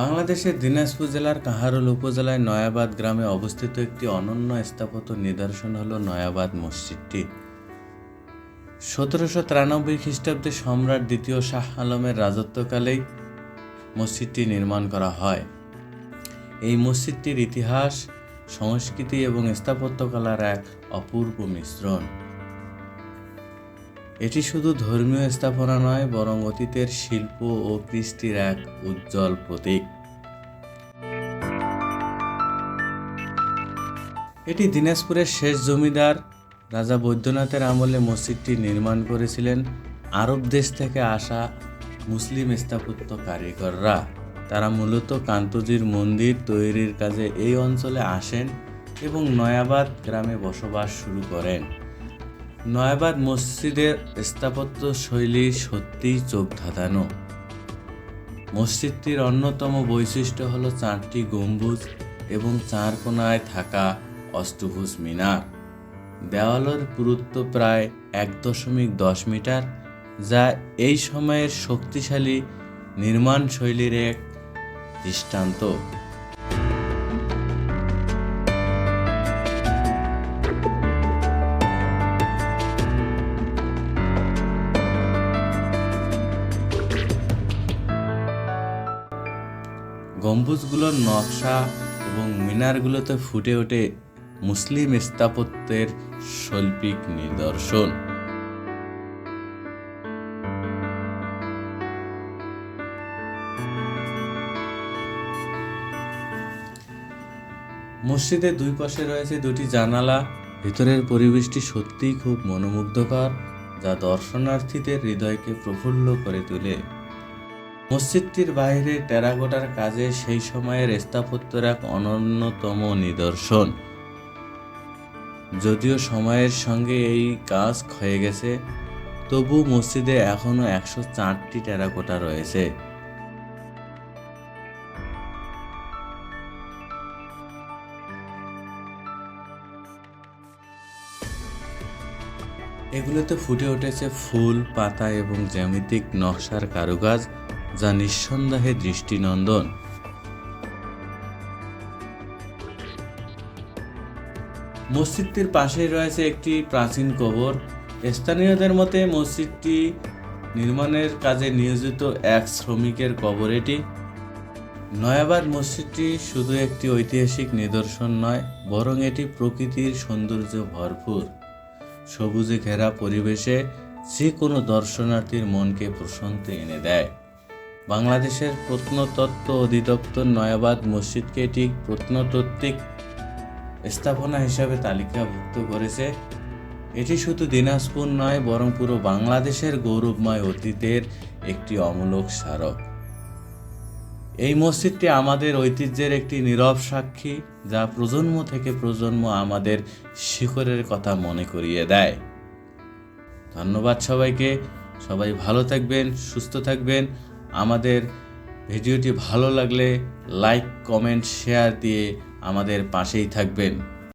বাংলাদেশের দিনাজপুর জেলার কাহারোল উপজেলায় নয়াবাদ গ্রামে অবস্থিত একটি অনন্য স্থাপত্য নিদর্শন হল নয়াবাদ মসজিদটি। 1793 খ্রিস্টাব্দে সম্রাট দ্বিতীয় শাহ আলমের রাজত্বকালেই মসজিদটি নির্মাণ করা হয়। এই মসজিদটির ইতিহাস, সংস্কৃতি এবং স্থাপত্যকলার এক অপূর্ব মিশ্রণ। এটি শুধু ধর্মীয় স্থাপনা নয়, বরং অতীতের শিল্প ও কৃষ্টির এক উজ্জ্বল প্রতীক। এটি দিনাজপুরের শেষ জমিদার রাজা বৈদ্যনাথের আমলে মসজিদটি নির্মাণ করেছিলেন আরব দেশ থেকে আসা মুসলিম স্থাপত্য কারিগররা। তারা মূলত কান্তজির মন্দির তৈরির কাজে এই অঞ্চলে আসেন এবং নয়াবাদ গ্রামে বসবাস শুরু করেন। নয়াবাদ মসজিদের স্থাপত্য শৈলী সত্যিই চোখ ধাঁধানো। মসজিদটির অন্যতম বৈশিষ্ট্য হল 4টি গম্বুজ এবং 4 কোণায় থাকা অষ্টভুজ মিনার। দেওয়ালের পুরুত্ব প্রায় 1.10 মিটার, যা এই সময়ের শক্তিশালী নির্মাণ শৈলীর এক দৃষ্টান্ত। গম্বুজগুলোর নকশা এবং মিনারগুলোতে ফুটে ওঠে মুসলিম স্থাপত্যের শৈল্পিক নিদর্শন। মসজিদের দুই পাশে রয়েছে 2টি জানালা। ভিতরের পরিবেশটি সত্যিই খুব মনোমুগ্ধকর, যা দর্শনার্থীদের হৃদয়কে প্রফুল্ল করে তোলে। মসজিদটির বাইরে টেরাকোটার কাজে সেই সময়ের স্থাপত্যের এক অনন্যতম নিদর্শন। যদিও সময়ের সঙ্গে এই কাজ ক্ষয়ে গেছে, তবু মসজিদে এখনও 104টি টেরাকোটা রয়েছে। এগুলোতে ফুটে উঠেছে ফুল, পাতা এবং জ্যামিতিক নকশার কারুকাজ, যা নিঃসন্দেহে দৃষ্টিনন্দন। মসজিদটির পাশেই রয়েছে একটি প্রাচীন কবর। স্থানীয়দের মতে মসজিদটি নির্মাণের কাজে নিয়োজিত এক শ্রমিকের কবর এটি। নয়াবাদ মসজিদটি শুধু একটি ঐতিহাসিক নিদর্শন নয়, বরং এটি প্রকৃতির সৌন্দর্য ভরপুর। সবুজে ঘেরা পরিবেশে যে কোনো দর্শনার্থীর মনকে প্রশান্তি এনে দেয়। বাংলাদেশের প্রত্নতত্ত্ব অধিদপ্তর নয়াবাদ মসজিদকে এটি প্রত্নতাত্ত্বিক স্থাপনা হিসাবে তালিকাভুক্ত করেছে। এটি শুধু দিনাজপুর নয়, বরং পুরো বাংলাদেশের গৌরবময় অতীতের একটি অমূলক স্মারক। এই মসজিদটি আমাদের ঐতিহ্যের একটি নীরব সাক্ষী, যা প্রজন্ম থেকে প্রজন্ম আমাদের শিকড়ের কথা মনে করিয়ে দেয়। ধন্যবাদ সবাইকে। সবাই ভালো থাকবেন, সুস্থ থাকবেন। আমাদের ভিডিওটি ভালো লাগলে লাইক, কমেন্ট, শেয়ার দিয়ে আমাদের পাশেই থাকবেন।